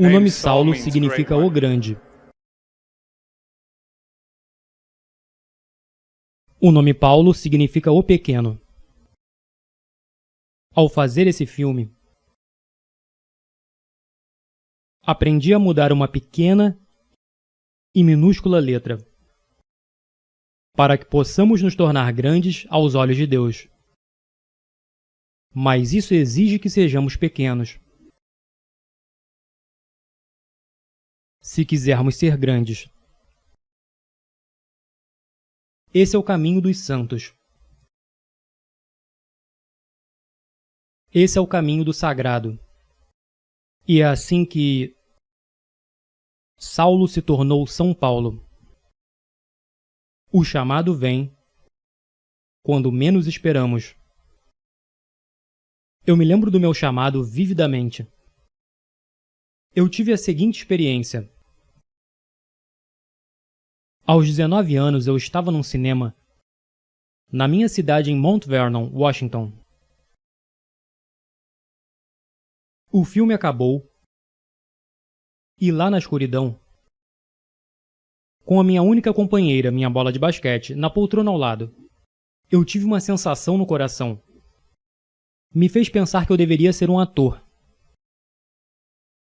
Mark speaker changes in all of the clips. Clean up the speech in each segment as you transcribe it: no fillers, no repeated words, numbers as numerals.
Speaker 1: O nome Saulo significa o grande. O nome Paulo significa o pequeno. Ao fazer esse filme, aprendi a mudar uma pequena e minúscula letra, para que possamos nos tornar grandes aos olhos de Deus. Mas isso exige que sejamos pequenos. Se quisermos ser grandes. Esse é o caminho dos santos. Esse é o caminho do sagrado. E é assim que Saulo se tornou São Paulo. O chamado vem quando menos esperamos. Eu me lembro do meu chamado vividamente. Eu tive a seguinte experiência. Aos 19 anos eu estava num cinema na minha cidade em Mount Vernon, Washington. O filme acabou e lá na escuridão, com a minha única companheira, minha bola de basquete, na poltrona ao lado, eu tive uma sensação no coração. Me fez pensar que eu deveria ser um ator.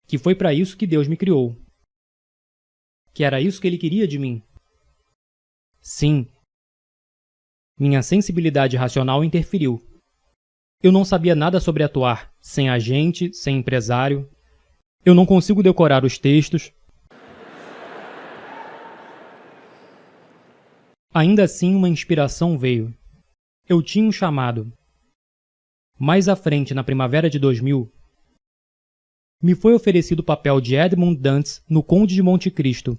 Speaker 1: Que foi para isso que Deus me criou. Que era isso que Ele queria de mim. Sim. Minha sensibilidade racional interferiu. Eu não sabia nada sobre atuar, sem agente, sem empresário. Eu não consigo decorar os textos. Ainda assim, uma inspiração veio. Eu tinha um chamado. Mais à frente, na primavera de 2000, me foi oferecido o papel de Edmund Dantes no Conde de Monte Cristo.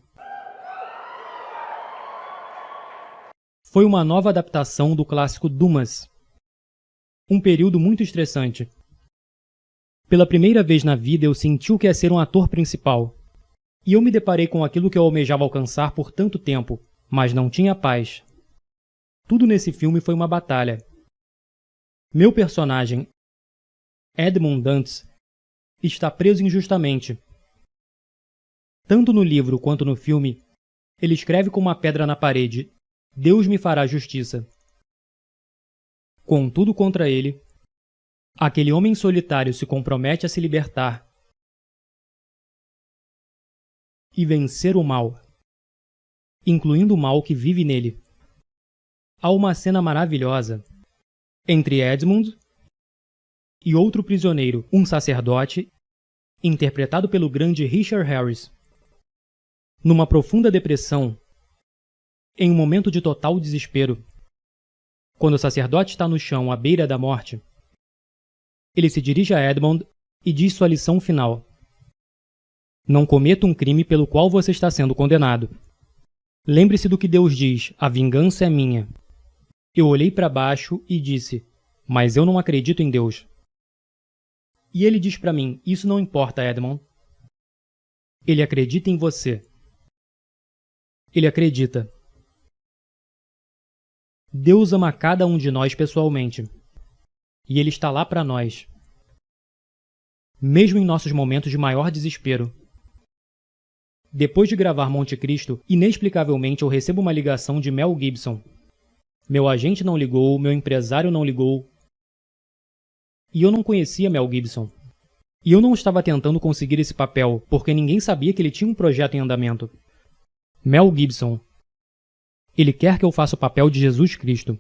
Speaker 1: Foi uma nova adaptação do clássico Dumas. Um período muito estressante. Pela primeira vez na vida eu senti o que é ser um ator principal. E eu me deparei com aquilo que eu almejava alcançar por tanto tempo, mas não tinha paz. Tudo nesse filme foi uma batalha. Meu personagem, Edmund Dantes, está preso injustamente. Tanto no livro quanto no filme, ele escreve com uma pedra na parede: Deus me fará justiça. Contudo, contra ele, aquele homem solitário se compromete a se libertar e vencer o mal, incluindo o mal que vive nele. Há uma cena maravilhosa entre Edmund e outro prisioneiro, um sacerdote, interpretado pelo grande Richard Harris. Numa profunda depressão, em um momento de total desespero, quando o sacerdote está no chão à beira da morte, ele se dirige a Edmund e diz sua lição final: Não cometa um crime pelo qual você está sendo condenado. Lembre-se do que Deus diz: a vingança é minha. Eu olhei para baixo e disse: Mas eu não acredito em Deus. E ele diz para mim: Isso não importa, Edmund. Ele acredita em você. Ele acredita. Deus ama cada um de nós pessoalmente. E Ele está lá para nós. Mesmo em nossos momentos de maior desespero. Depois de gravar Monte Cristo, inexplicavelmente eu recebo uma ligação de Mel Gibson. Meu agente não ligou, meu empresário não ligou. E eu não conhecia Mel Gibson. E eu não estava tentando conseguir esse papel, porque ninguém sabia que ele tinha um projeto em andamento. Mel Gibson. Ele quer que eu faça o papel de Jesus Cristo.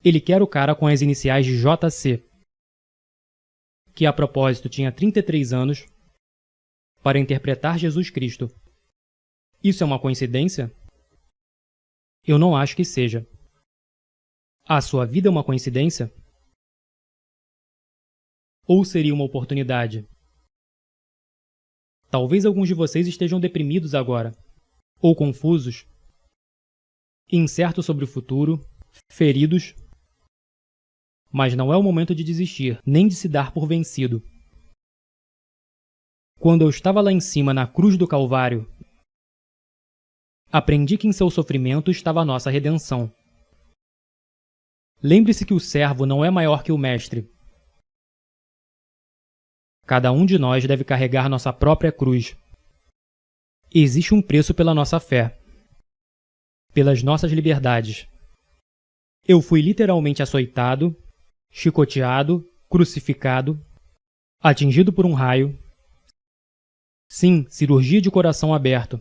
Speaker 1: Ele quer o cara com as iniciais de JC, que a propósito tinha 33 anos, para interpretar Jesus Cristo. Isso é uma coincidência? Eu não acho que seja. A sua vida é uma coincidência? Ou seria uma oportunidade? Talvez alguns de vocês estejam deprimidos agora, ou confusos, incertos sobre o futuro, feridos. Mas não é o momento de desistir, nem de se dar por vencido. Quando eu estava lá em cima na cruz do Calvário, aprendi que em seu sofrimento estava a nossa redenção. Lembre-se que o servo não é maior que o mestre. Cada um de nós deve carregar nossa própria cruz. Existe um preço pela nossa fé, pelas nossas liberdades. Eu fui literalmente açoitado, chicoteado, crucificado, atingido por um raio. Sim, cirurgia de coração aberto.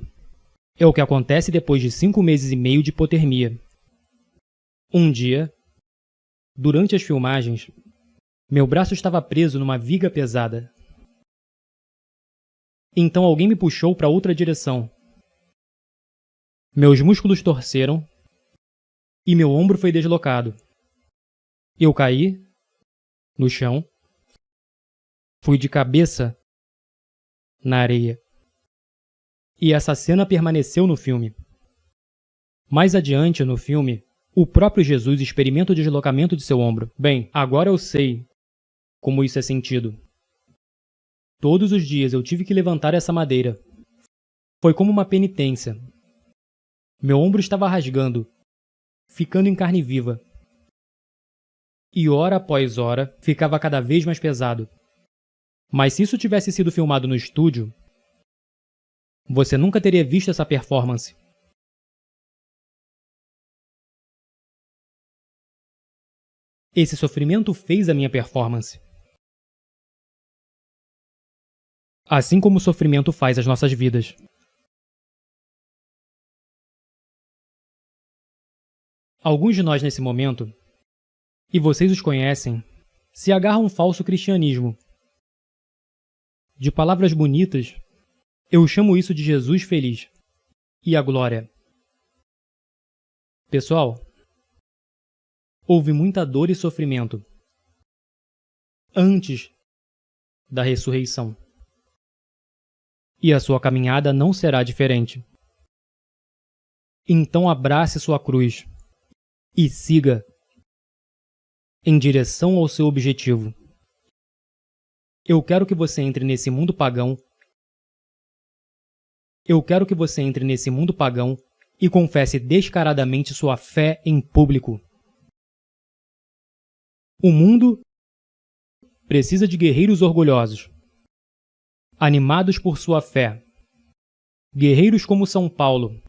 Speaker 1: É o que acontece depois de 5 meses e meio de hipotermia. Um dia, durante as filmagens, meu braço estava preso numa viga pesada. Então alguém me puxou para outra direção. Meus músculos torceram e meu ombro foi deslocado. Eu caí no chão, fui de cabeça na areia. E essa cena permaneceu no filme. Mais adiante, no filme, o próprio Jesus experimenta o deslocamento de seu ombro. Bem, agora eu sei como isso é sentido. Todos os dias eu tive que levantar essa madeira. Foi como uma penitência. Meu ombro estava rasgando, ficando em carne viva. E hora após hora, ficava cada vez mais pesado. Mas se isso tivesse sido filmado no estúdio, você nunca teria visto essa performance. Esse sofrimento fez a minha performance. Assim como o sofrimento faz as nossas vidas. Alguns de nós nesse momento, e vocês os conhecem, se agarram a um falso cristianismo. De palavras bonitas, eu chamo isso de Jesus feliz e a glória. Pessoal, houve muita dor e sofrimento antes da ressurreição. E a sua caminhada não será diferente. Então abrace sua cruz e siga em direção ao seu objetivo. Eu quero que você entre nesse mundo pagão. Eu quero que você entre nesse mundo pagão e confesse descaradamente sua fé em público. O mundo precisa de guerreiros orgulhosos, animados por sua fé. Guerreiros como São Paulo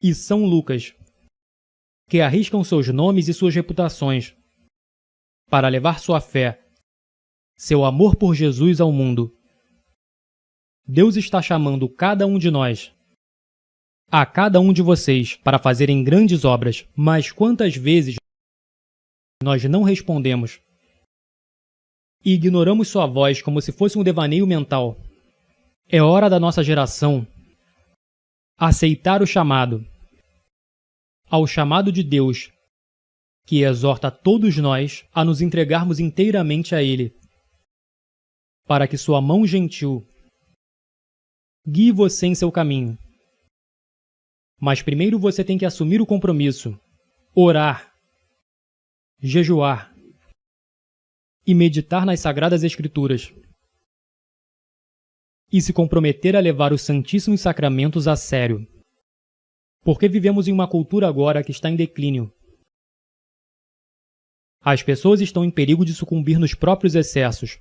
Speaker 1: e São Lucas, que arriscam seus nomes e suas reputações para levar sua fé, seu amor por Jesus ao mundo. Deus está chamando cada um de nós, a cada um de vocês, para fazerem grandes obras, mas quantas vezes nós não respondemos e ignoramos sua voz como se fosse um devaneio mental? É hora da nossa geração aceitar o chamado, ao chamado de Deus, que exorta todos nós a nos entregarmos inteiramente a Ele, para que sua mão gentil guie você em seu caminho. Mas primeiro você tem que assumir o compromisso, orar, jejuar e meditar nas Sagradas Escrituras, e se comprometer a levar os Santíssimos Sacramentos a sério, porque vivemos em uma cultura agora que está em declínio. As pessoas estão em perigo de sucumbir nos próprios excessos.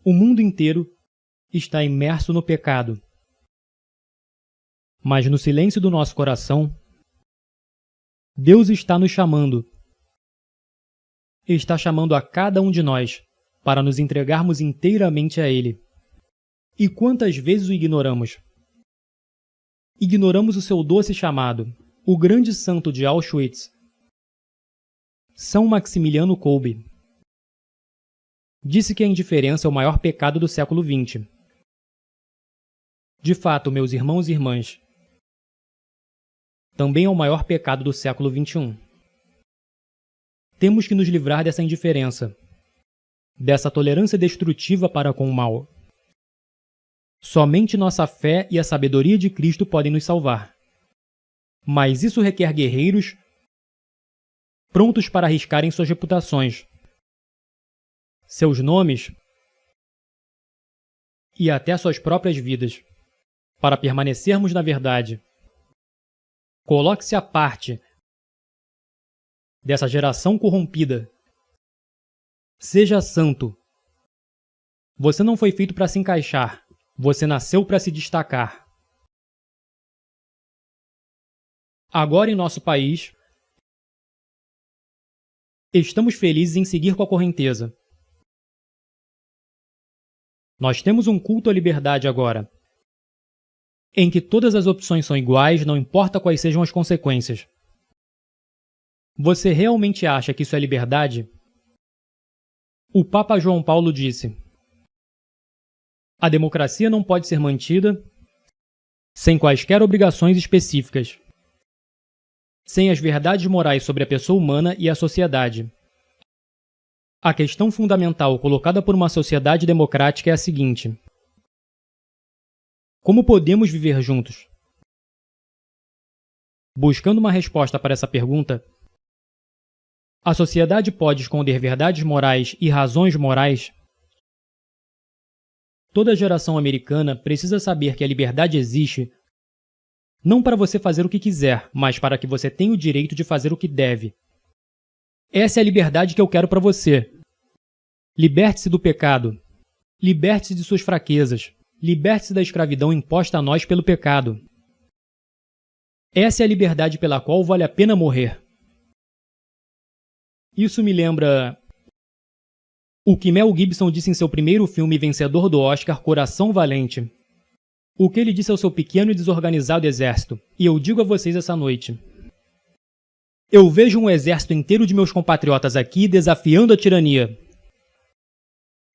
Speaker 1: O mundo inteiro está imerso no pecado. Mas no silêncio do nosso coração, Deus está nos chamando. Está chamando a cada um de nós para nos entregarmos inteiramente a Ele. E quantas vezes o ignoramos? Ignoramos o seu doce chamado. O grande santo de Auschwitz, São Maximiliano Kolbe, disse que a indiferença é o maior pecado do século XX. De fato, meus irmãos e irmãs, também é o maior pecado do século XXI. Temos que nos livrar dessa indiferença, dessa tolerância destrutiva para com o mal. Somente nossa fé e a sabedoria de Cristo podem nos salvar. Mas isso requer guerreiros prontos para arriscarem suas reputações, seus nomes e até suas próprias vidas, para permanecermos na verdade. Coloque-se à parte dessa geração corrompida. Seja santo Você não foi feito para se encaixar. Você nasceu para se destacar. Agora em nosso país, estamos felizes em seguir com a correnteza. Nós temos um culto à liberdade agora, em que todas as opções são iguais, não importa quais sejam as consequências. Você realmente acha que isso é liberdade? O Papa João Paulo disse: a democracia não pode ser mantida sem quaisquer obrigações específicas, sem as verdades morais sobre a pessoa humana e a sociedade. A questão fundamental colocada por uma sociedade democrática é a seguinte: como podemos viver juntos? Buscando uma resposta para essa pergunta, a sociedade pode esconder verdades morais e razões morais? Toda geração americana precisa saber que a liberdade existe não para você fazer o que quiser, mas para que você tenha o direito de fazer o que deve. Essa é a liberdade que eu quero para você. Liberte-se do pecado. Liberte-se de suas fraquezas. Liberte-se da escravidão imposta a nós pelo pecado. Essa é a liberdade pela qual vale a pena morrer. Isso me lembra o que Mel Gibson disse em seu primeiro filme vencedor do Oscar, Coração Valente. O que ele disse ao seu pequeno e desorganizado exército, e eu digo a vocês essa noite. Eu vejo um exército inteiro de meus compatriotas aqui desafiando a tirania.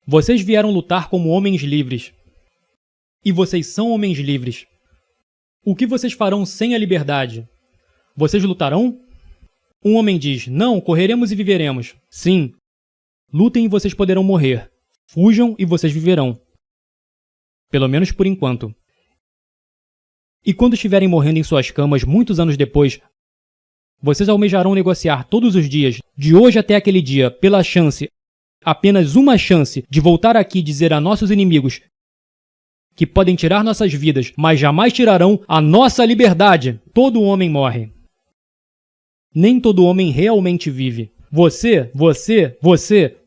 Speaker 1: Vocês vieram lutar como homens livres. E vocês são homens livres. O que vocês farão sem a liberdade? Vocês lutarão? Um homem diz: não, correremos e viveremos. Sim. Lutem e vocês poderão morrer. Fujam e vocês viverão. Pelo menos por enquanto. E quando estiverem morrendo em suas camas muitos anos depois, vocês almejarão negociar todos os dias, de hoje até aquele dia, pela chance, apenas uma chance, de voltar aqui e dizer a nossos inimigos que podem tirar nossas vidas, mas jamais tirarão a nossa liberdade. Todo homem morre. Nem todo homem realmente vive. Você,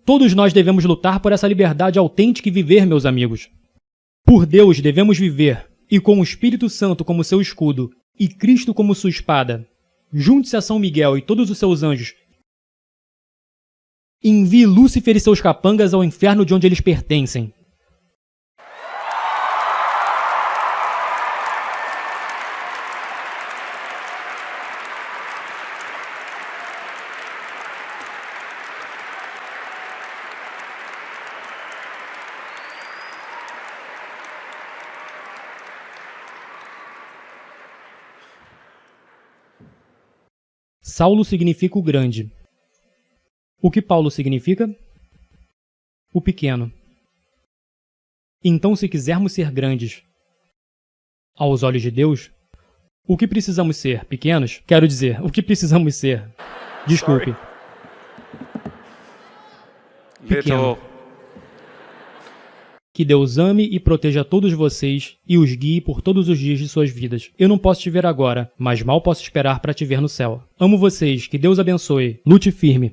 Speaker 1: todos nós devemos lutar por essa liberdade autêntica e viver, meus amigos. Por Deus devemos viver, e com o Espírito Santo como seu escudo, e Cristo como sua espada. Junte-se a São Miguel e todos os seus anjos. Envie Lúcifer e seus capangas ao inferno de onde eles pertencem. Saulo significa o grande. O que Paulo significa? O pequeno. Então, se quisermos ser grandes aos olhos de Deus, o que precisamos ser? Pequenos? Quero dizer, o que precisamos ser? Desculpe. Pequeno. Que Deus ame e proteja todos vocês e os guie por todos os dias de suas vidas. Eu não posso te ver agora, mas mal posso esperar para te ver no céu. Amo vocês, que Deus abençoe. Lute firme.